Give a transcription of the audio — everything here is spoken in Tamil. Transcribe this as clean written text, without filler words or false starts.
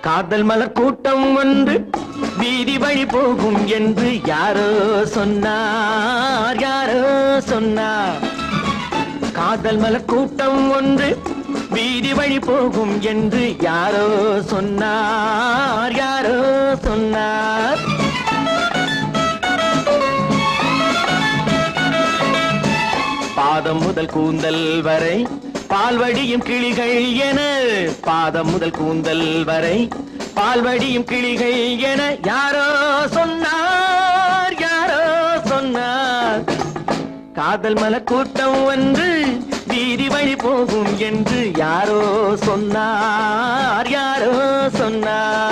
காதல் மலர் கூட்டம் ஒன்று வீதி வழி போகும் என்று யாரோ சொன்னார், யாரோ சொன்னார். காதல் மலர் கூட்டம் ஒன்று வீதி வழி போகும் என்று யாரோ சொன்னார், யாரோ சொன்னார். பாதம் முதல் கூந்தல் வரை பால்வடியும் கிளிகள் என, பாதம் முதல் கூந்தல் வரை பால்வடியும் கிளிகள் என யாரோ சொன்னார், யாரோ சொன்னார். காதல் மலர் கூட்டம் ஒன்று வீதி வழி போகும் என்று யாரோ சொன்னார், யாரோ சொன்னார்.